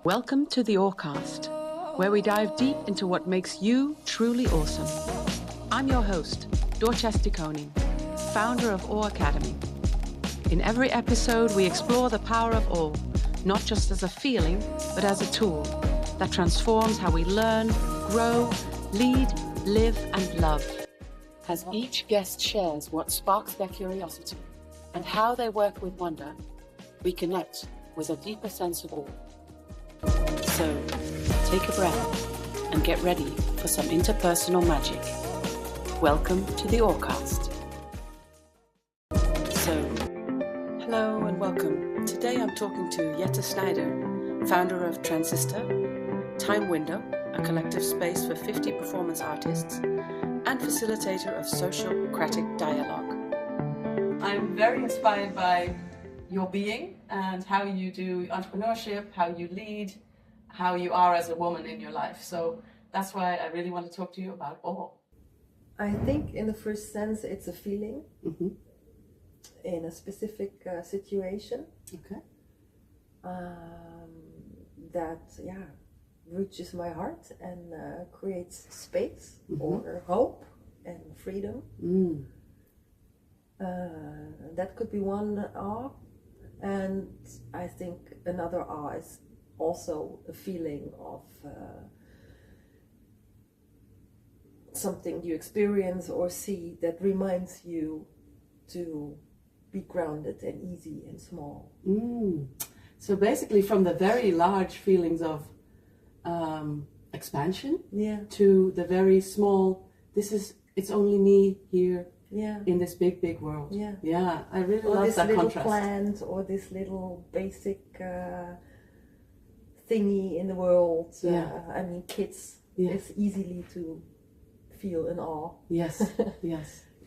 Welcome to the Awecast, where we dive deep into what makes you truly awesome. I'm your host, Jette Schneider, founder of Awe Academy. In every episode, we explore the power of awe, not just as a feeling, but as a tool that transforms how we learn, grow, lead, live, and love. As each guest shares what sparks their curiosity and how they work with wonder, we connect with a deeper sense of awe. So, take a breath and get ready for some interpersonal magic. Welcome to the Awecast. So, hello and welcome. Today I'm talking to Jette Schneider, founder of Transistor, Time Window, a collective space for 50 performance artists, and facilitator of Sociocratic Dialogue. I'm very inspired by your being and how you do entrepreneurship, how you lead, how you are as a woman in your life. So that's why I really want to talk to you about awe. I think in the first sense it's a feeling in a specific situation. Okay. That reaches my heart and creates space or hope and freedom. That could be one awe, and I think another awe is also a feeling of something you experience or see that reminds you to be grounded and easy and small. So basically from the very large feelings of expansion to the very small, it's only me here in this big world. I really or love this that little contrast. plant or this little basic thingy in the world. I mean, kids is easily to feel in awe. Yes.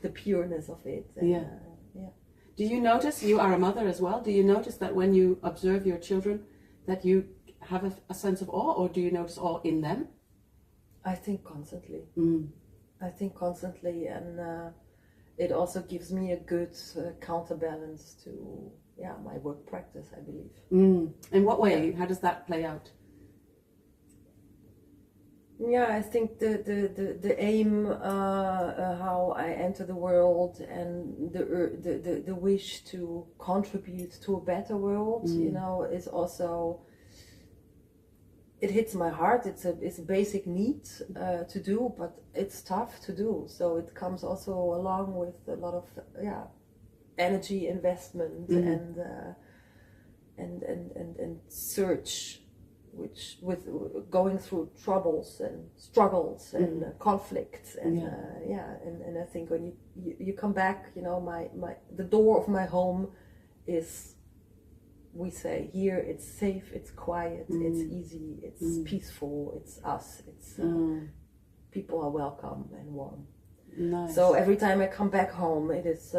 The pureness of it. And, Do you notice, you are a mother as well, do you notice that when you observe your children that you have a sense of awe, or do you notice awe in them? I think constantly. And it also gives me a good counterbalance to my work practice, I believe. In what way? How does that play out? I think the aim, how I enter the world, and the wish to contribute to a better world, is also, it hits my heart. It's a basic need to do, but it's tough to do. So it comes also along with a lot of energy investment and search, which with going through troubles and struggles and conflicts and and I think when you come back, the door of my home is, we say here, it's safe, it's quiet, it's easy, it's peaceful, it's us, it's people are welcome and warm. Nice. So every time I come back home, it is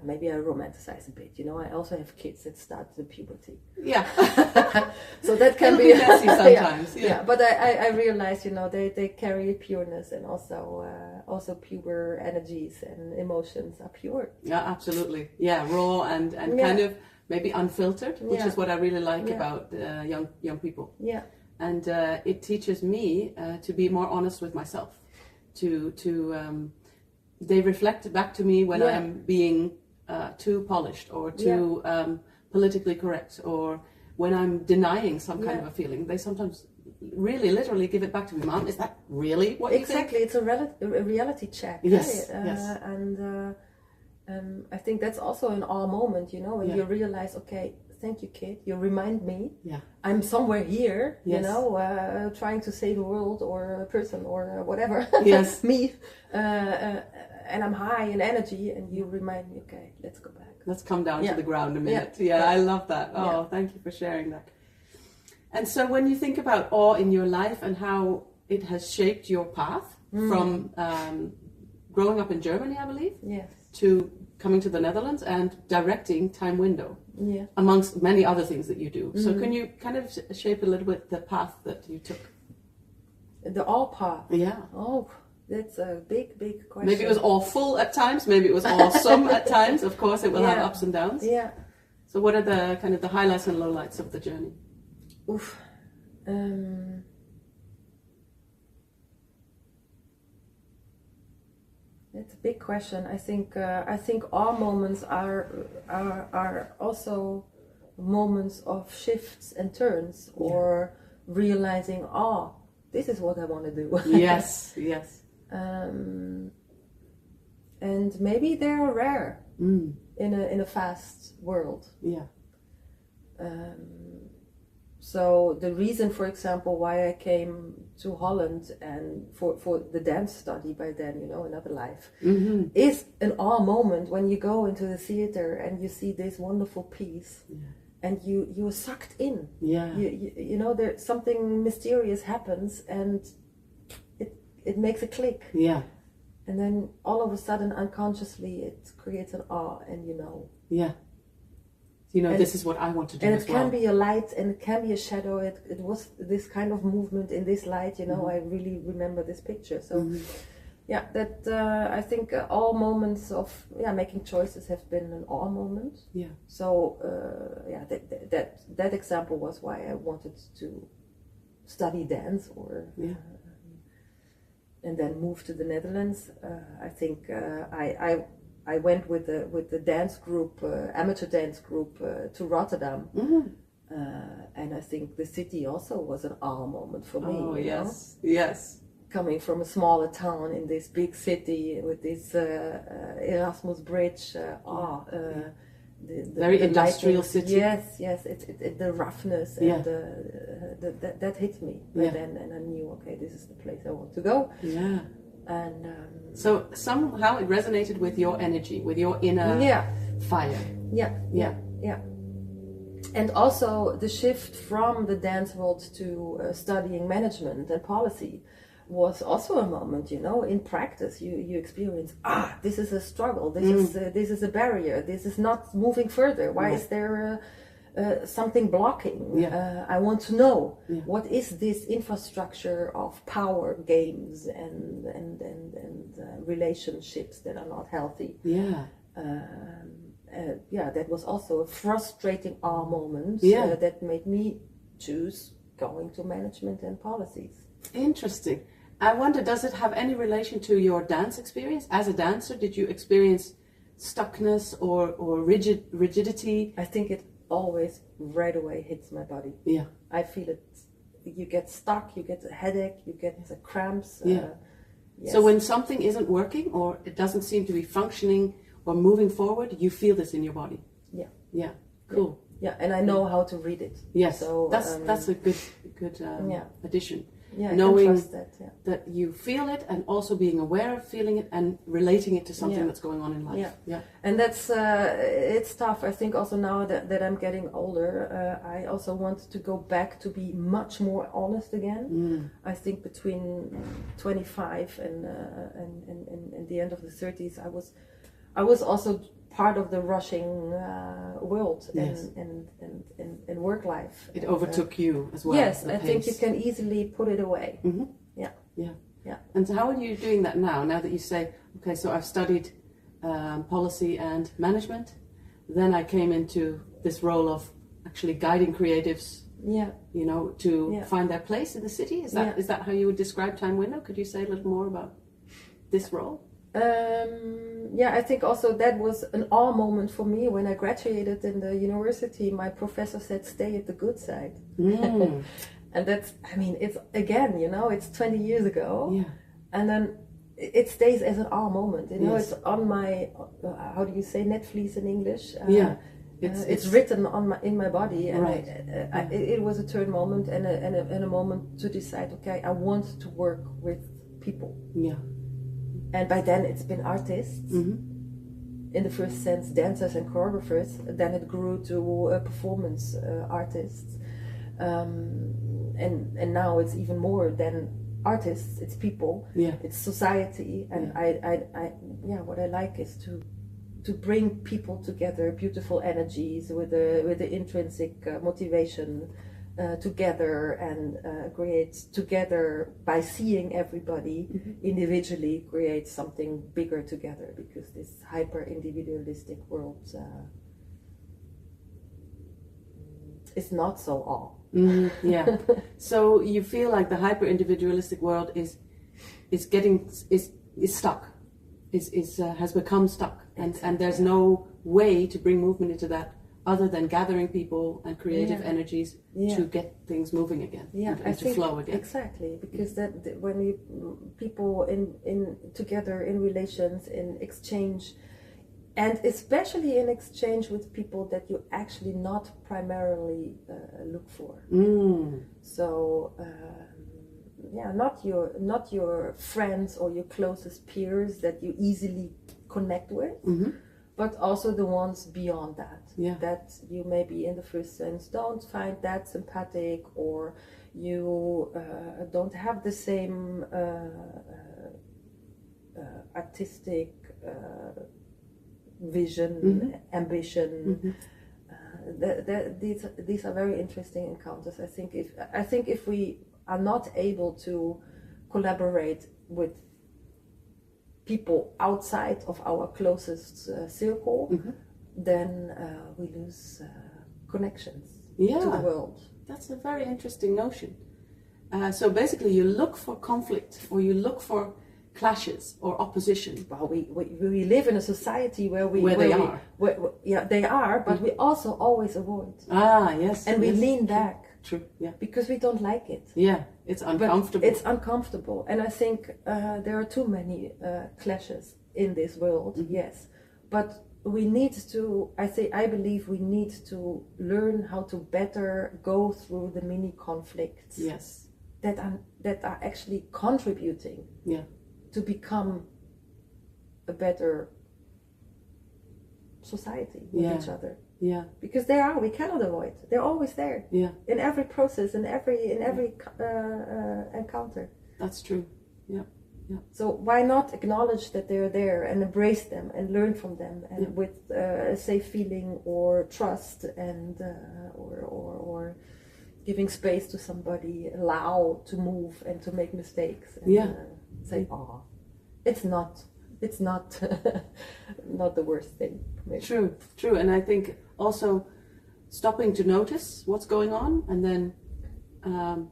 maybe I romanticize a bit. I also have kids that start the puberty. So that can be messy sometimes. But I realize, they carry a pureness, and also pure energies and emotions are pure. Yeah, absolutely. Raw and kind of maybe unfiltered, which is what I really like about young people. And it teaches me to be more honest with myself. They reflect back to me when I am being too polished or too politically correct, or when I'm denying some kind of a feeling. They sometimes really literally give it back to me. Mom, is that really what you think? Exactly, it's a reality check. Yes. And I think that's also an awe moment, when you realize, okay, thank you, kid. You remind me. I'm somewhere here, trying to save a world or a person or whatever. Me. And I'm high in energy, and you remind me, okay, let's go back. Let's come down to the ground a minute. I love that. Oh, thank you for sharing that. And so when you think about awe in your life and how it has shaped your path from growing up in Germany, I believe, to coming to the Netherlands and directing Time Window, amongst many other things that you do. So can you kind of shape a little bit the path that you took? The awe path? Yeah. Oh, that's a big question. Maybe it was awful at times, maybe it was awesome at times. Of course, it will have ups and downs. Yeah. So what are the kind of the highlights and lowlights of the journey? Oof. It's a big question. I think all moments are also moments of shifts and turns, or realizing, this is what I want to do. Yes. And maybe they're rare in a fast world. Yeah. So the reason, for example, why I came to Holland and for the dance study by then, another life, is an awe moment when you go into the theater and you see this wonderful piece, and you're sucked in. Yeah. There something mysterious happens and it makes a click. Yeah. And then all of a sudden, unconsciously, it creates an awe, and Yeah. This is what I want to do. And as it can be a light, and it can be a shadow. It was this kind of movement in this light. I really remember this picture. So, that I think all moments of making choices have been an awe moment. Yeah. So that example was why I wanted to study dance, and then move to the Netherlands. I think I went with the dance group, amateur dance group, to Rotterdam, and I think the city also was an awe moment for me. Oh yes, yes. Coming from a smaller town in this big city with this Erasmus Bridge, the very industrial lighting. city. Yes, it the roughness and that hit me. But then, and I knew, okay, this is the place I want to go. Yeah. And so somehow it resonated with your energy, with your inner fire. Yeah. And also the shift from the dance world to studying management and policy was also a moment, in practice you experience, this is a struggle, this is a barrier, this is not moving further. Why is there something blocking? I want to know what is this infrastructure of power games and relationships that are not healthy. That was also a frustrating moment that made me choose going to management and policies. Interesting. I wonder, does it have any relation to your dance experience? As a dancer, did you experience stuckness or rigidity? I think it always right away hits my body. Yeah. I feel it. You get stuck, you get a headache, you get the cramps. Yes. So when something isn't working or it doesn't seem to be functioning or moving forward, you feel this in your body? Yeah. Cool. Yeah, and I know how to read it. Yes, so that's a good addition. Knowing that you feel it, and also being aware of feeling it and relating it to something that's going on in life. And that's it's tough. I think also now that I'm getting older, I also want to go back to be much more honest again. I think between 25 and the end of the 30s, I was also part of the rushing world and work life. It overtook you as well. Yes, I think you can easily put it away. Yeah. And so how are you doing that now that you say, okay, so I've studied policy and management, then I came into this role of actually guiding creatives to find their place in the city? Is that how you would describe Time Window? Could you say a little more about this role? I think also that was an awe moment for me when I graduated in the university. My professor said, stay at the good side. And that's, it's again, it's 20 years ago. And then it stays as an awe moment. It's on my, how do you say Netflix in English? It's written in my body. And right. It was a turn moment and a moment to decide, okay, I want to work with people. And by then it's been artists, in the first sense dancers and choreographers. Then it grew to performance artists, and now it's even more than artists. It's people, it's society, and I what I like is to bring people together, beautiful energies with the intrinsic motivation. Together and create together by seeing everybody individually, create something bigger together, because this hyper individualistic world is not so all. Yeah. So you feel like the hyper individualistic world is stuck, has become stuck, and there's no way to bring movement into that other than gathering people and creative energies to get things moving again, and to flow again. Exactly, because that when people in together in relations, in exchange, and especially in exchange with people that you actually not primarily look for. So not your friends or your closest peers that you easily connect with. But also the ones beyond that, that you maybe in the first sense don't find that sympathetic, or you don't have the same artistic vision, ambition. These are very interesting encounters. I think if we are not able to collaborate with people outside of our closest circle, then we lose connections to the world. That's a very interesting notion. So basically you look for conflict, or you look for clashes or opposition. Well, we live in a society where they are, but we also always avoid. And we lean back. True. Yeah. Because we don't like it. Yeah, it's uncomfortable. But it's uncomfortable, and I think there are too many clashes in this world. Yes, but we need to. I believe we need to learn how to better go through the mini conflicts. Yes. That are actually contributing. To become a better society with each other. Yeah, because we cannot avoid. They're always there. Yeah, in every process, in every encounter. That's true. Yeah, yeah. So why not acknowledge that they're there and embrace them and learn from them, and with a safe feeling or trust, and or giving space to somebody, allow to move and to make mistakes. And, say, it's not not the worst thing. Maybe. True, and I think also stopping to notice what's going on, and then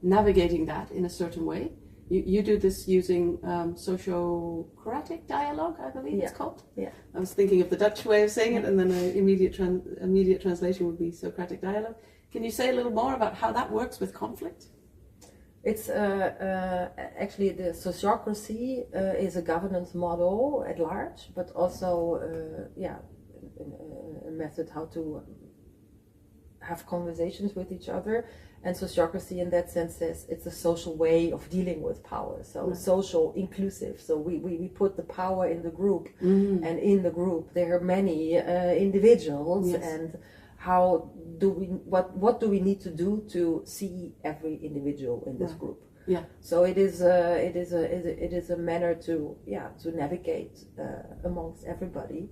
navigating that in a certain way. You do this using socio-cratic dialogue, I believe it's called. Yeah. I was thinking of the Dutch way of saying it, and then an immediate translation would be Socratic dialogue. Can you say a little more about how that works with conflict? It's actually the sociocracy is a governance model at large, but also a method how to have conversations with each other. And sociocracy in that sense says it's a social way of dealing with power. So social, inclusive. So we put the power in the group, and in the group there are many individuals, and how do what do we need to do to see every individual in this group? Yeah. So it is a manner to navigate amongst everybody,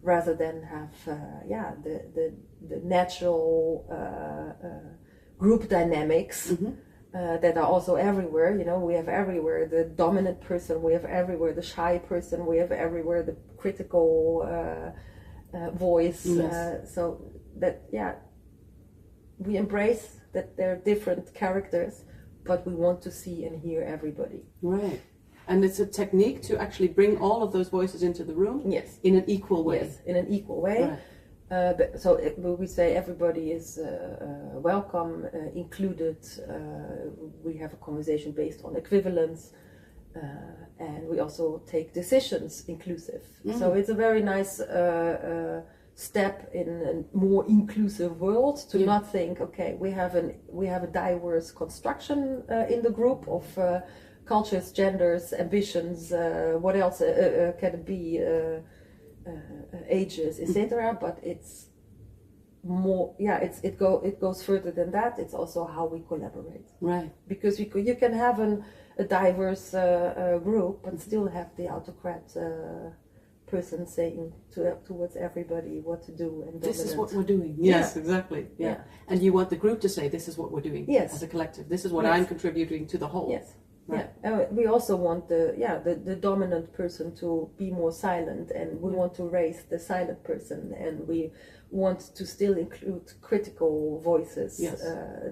rather than have the natural group dynamics that are also everywhere. You know, we have everywhere the dominant person, we have everywhere the shy person, we have everywhere the critical voice. So that we embrace that there are different characters, but we want to see and hear everybody. Right. And it's a technique to actually bring all of those voices into the room. Yes. In an equal way. Yes, in an equal way. Right. So we say everybody is welcome, included. We have a conversation based on equivalence, and we also take decisions inclusive. So it's a very nice step in a more inclusive world to not think, okay, we have a diverse construction in the group of cultures, genders, ambitions, what else can it be, ages, etc. But it's more, it goes further than that. It's also how we collaborate, right? Because you can have a diverse group but still have the autocrat person saying towards everybody what to do, and this is what we're doing. Yes, exactly. Yeah. And you want the group to say, this is what we're doing as a collective. This is what I'm contributing to the whole. Yes. Right. Yeah, we also want the dominant person to be more silent, and we want to raise the silent person, and we want to still include critical voices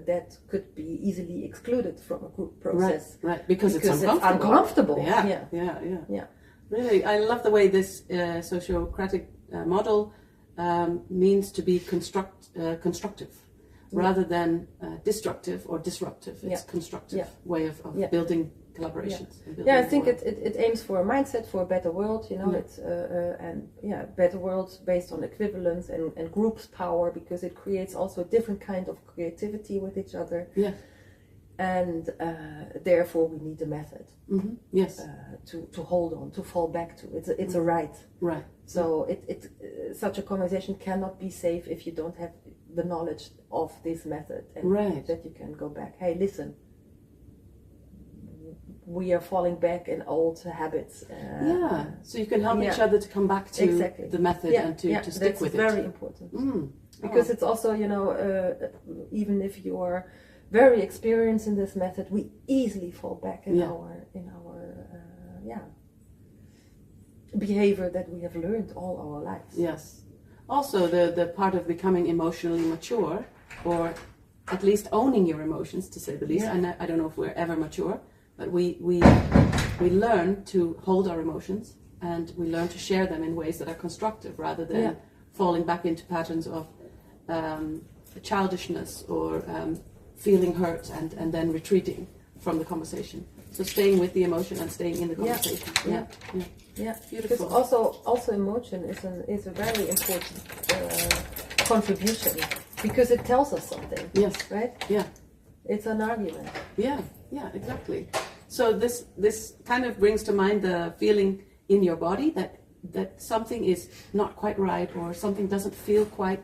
that could be easily excluded from a group process. Right. Because it's uncomfortable. Yeah. Really, I love the way this sociocratic model means to be constructive. Rather than destructive or disruptive, it's constructive way of building collaborations. I think it aims for a mindset for a better world. It's better world based on equivalence and groups power, because it creates also a different kind of creativity with each other. Yeah, and therefore we need a method. Mm-hmm. Yes, to hold on, to fall back to. It's a right. Right. So such a conversation cannot be safe if you don't have the knowledge of this method, and that you can go back. Hey, listen, we are falling back in old habits. So you can help each other to come back to the method and to stick with it. That's very important. Because it's also, even if you are very experienced in this method, we easily fall back in our behavior that we have learned all our lives. Yes. Also, the part of becoming emotionally mature, or at least owning your emotions, to say the least. And I don't know if we're ever mature, but we learn to hold our emotions, and we learn to share them in ways that are constructive, rather than falling back into patterns of childishness or feeling hurt and then retreating from the conversation. So staying with the emotion and staying in the conversation. Yeah, beautiful. Because also emotion is a very important contribution, because it tells us something. Yes. Right. Yeah. It's an argument. Yeah. Exactly. So this kind of brings to mind the feeling in your body that something is not quite right, or something doesn't feel quite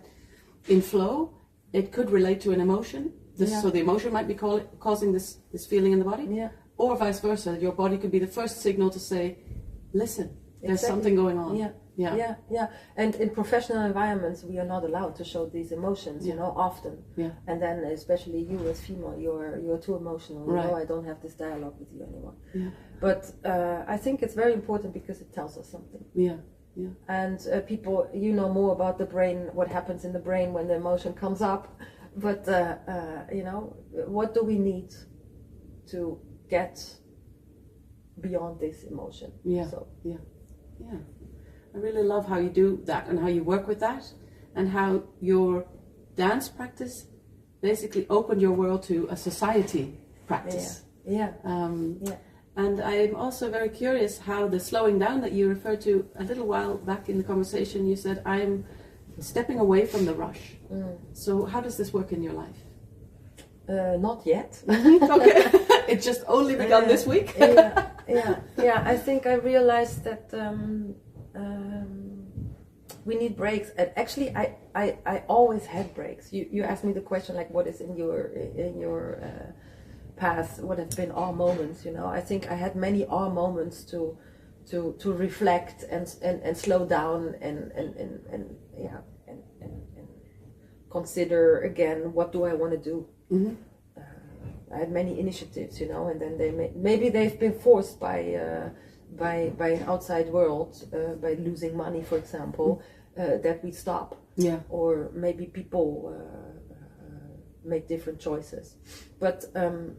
in flow. It could relate to an emotion. So the emotion might be causing this feeling in the body. Yeah. Or vice versa. Your body could be the first signal to say, listen, there's something going on. Yeah. And in professional environments, we are not allowed to show these emotions, often. Yeah. And then especially you as female, you're too emotional. I don't have this dialogue with you anymore. Yeah. But I think it's very important, because it tells us something. Yeah. And people, more about the brain, what happens in the brain when the emotion comes up. But what do we need to get beyond this emotion? Yeah. I really love how you do that, and how you work with that, and how your dance practice basically opened your world to a society practice. And I'm also very curious how the slowing down that you referred to a little while back in the conversation, you said, I'm stepping away from the rush. So how does this work in your life? Not yet. Okay. It just only begun this week. I think I realized that we need breaks. And actually, I always had breaks. You asked me the question, like, what is in your past? What have been our moments? I think I had many our moments to reflect and slow down and consider again, what do I want to do? Mm-hmm. I had many initiatives, and then maybe they've been forced by an outside world, by losing money, for example, that we stop. Yeah. Or maybe people make different choices. But I'm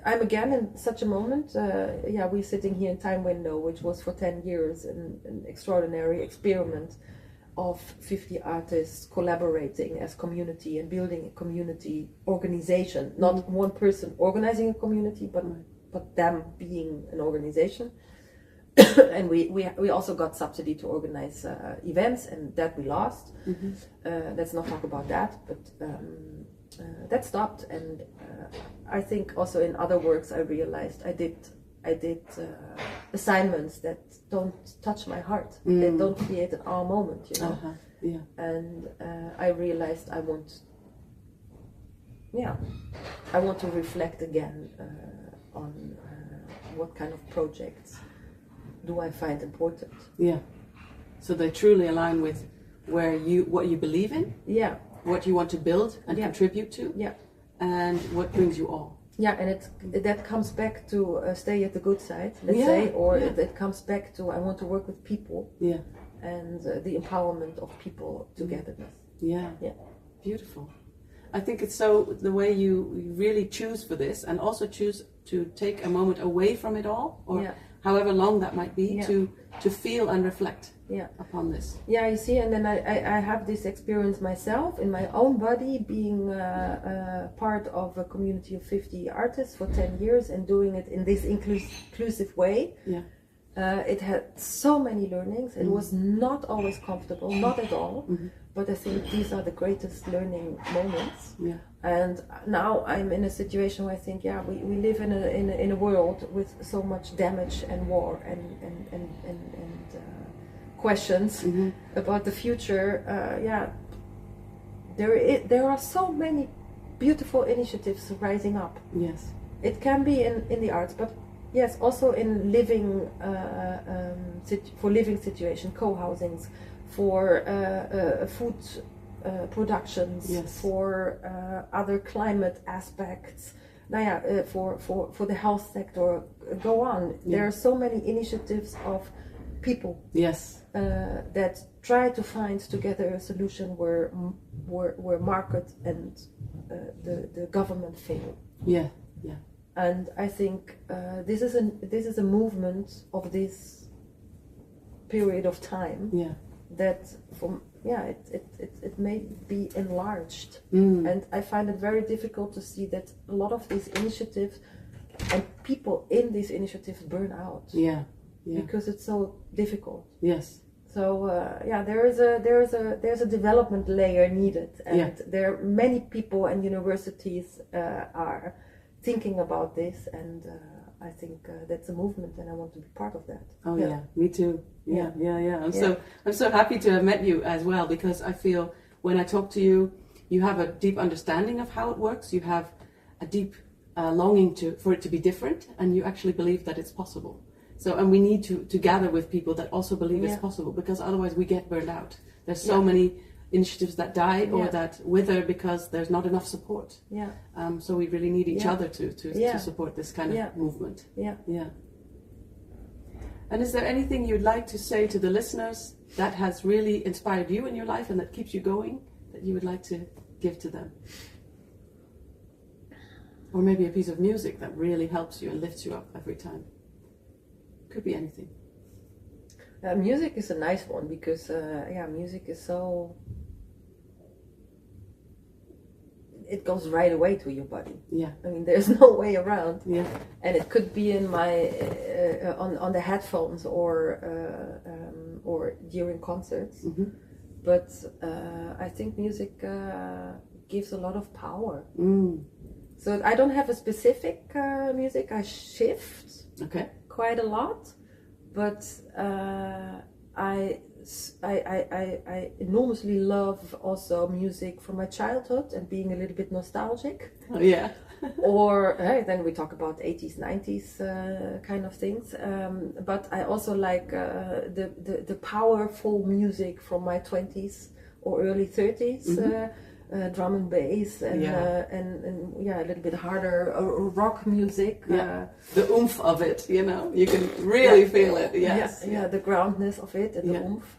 again in such a moment. We're sitting here in Time Window, which was for 10 years an extraordinary experiment of 50 artists collaborating as community and building a community organization. Not one person organizing a community, but them being an organization. And we also got subsidy to organize events, and that we lost. Let's not talk about that, but that stopped. And I think also in other works I realized I did assignments that don't touch my heart. They don't create an our moment, And I realized I want to reflect again on what kind of projects do I find important. Yeah. So they truly align with what you believe in. Yeah. What you want to build and contribute to. Yeah. And what brings you awe. Yeah, and that comes back to stay at the good side, let's say, or it comes back to I want to work with people. Yeah. And the empowerment of people togetherness. Yeah. Yeah. Beautiful. I think it's so the way you really choose for this, and also choose to take a moment away from it all, or however long that might be, to feel and reflect upon this. Yeah, you see, and then I have this experience myself in my own body, being part of a community of 50 artists for 10 years and doing it in this inclusive way. Yeah. It had so many learnings. It was not always comfortable, not at all. But I think these are the greatest learning moments. Yeah. And now I'm in a situation where I think, we live in a world with so much damage and war and questions about the future. There are so many beautiful initiatives rising up. Yes. It can be in the arts, but yes, also in living for living situation, co-housings, for food productions, for other climate aspects. For the health sector, go on. Yeah. There are so many initiatives of people. Yes. That try to find together a solution where market and the government fail. Yeah. Yeah. And I think this is a movement of this period of time that it may be enlarged, and I find it very difficult to see that a lot of these initiatives and people in these initiatives burn out. Yeah. Because it's so difficult. Yes. So there's a development layer needed, and there are many people and universities are thinking about this, and I think that's a movement, and I want to be part of that. Oh yeah, me too. Yeah. I'm so happy to have met you as well, because I feel when I talk to you, you have a deep understanding of how it works. You have a deep longing for it to be different, and you actually believe that it's possible. So, and we need to gather with people that also believe it's possible, because otherwise we get burned out. There's so many initiatives that die or that wither because there's not enough support. Yeah. So we really need each other to support this kind of movement. Yeah. Yeah. And is there anything you'd like to say to the listeners that has really inspired you in your life and that keeps you going, that you would like to give to them? Or maybe a piece of music that really helps you and lifts you up every time. Could be anything. Music is a nice one, because music is so, it goes right away to your body. Yeah. I mean, there's no way around. Yeah. And it could be in my on the headphones or during concerts. But I think music gives a lot of power. So I don't have a specific music. I shift quite a lot, but I enormously love also music from my childhood and being a little bit nostalgic. Oh yeah. Or then we talk about 80s, 90s kind of things. But I also like the powerful music from my 20s or early 30s. Drum and bass and a little bit harder rock music. The oomph of it, you can really feel it. Yes. The groundness of it and the oomph.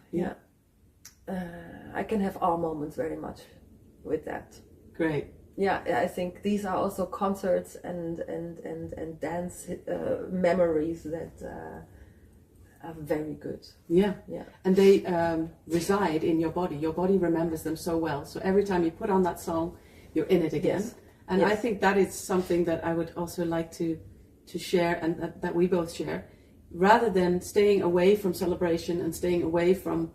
I can have all moments very much with that. Great. Yeah, I think these are also concerts and dance memories that are very good. Yeah. And they reside in your body. Your body remembers them so well. So every time you put on that song, you're in it again. Yes. And I think that is something that I would also like to share, and that we both share. Rather than staying away from celebration and staying away from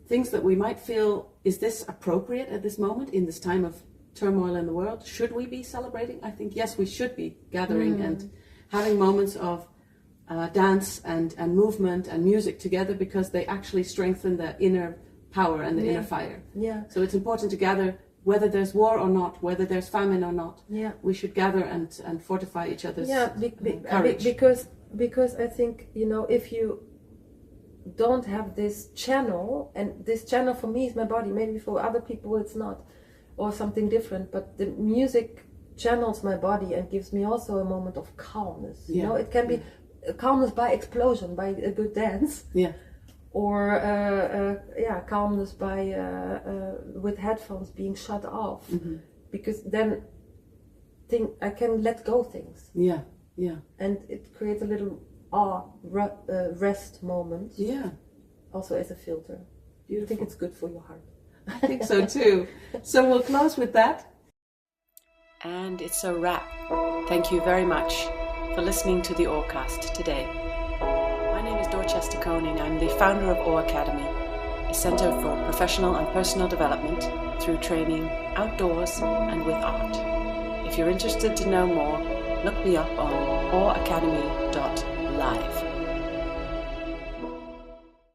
things that we might feel, is this appropriate at this moment in this time of turmoil in the world? Should we be celebrating? I think yes, we should be gathering and having moments of dance and movement and music together, because they actually strengthen the inner power and the inner fire. Yeah. So it's important to gather, whether there's war or not, whether there's famine or not. Yeah. We should gather and fortify each other's courage. Because I think, if you don't have this channel, and this channel for me is my body, maybe for other people it's not, or something different, but the music channels my body and gives me also a moment of calmness. Yeah. You know, it can be calmness by explosion, by a good dance. Yeah. Or calmness by with headphones being shut off, because then I can let go things. Yeah, yeah. And it creates a little rest moment. Yeah. Also as a filter. Beautiful. I think it's good for your heart. I think so too. So we'll close with that. And it's a wrap. Thank you very much for listening to the Oarcast today. My name is Jette Schneider. I'm the founder of Oar Academy, a center for professional and personal development through training outdoors and with art. If you're interested to know more, look me up on oaracademy.live.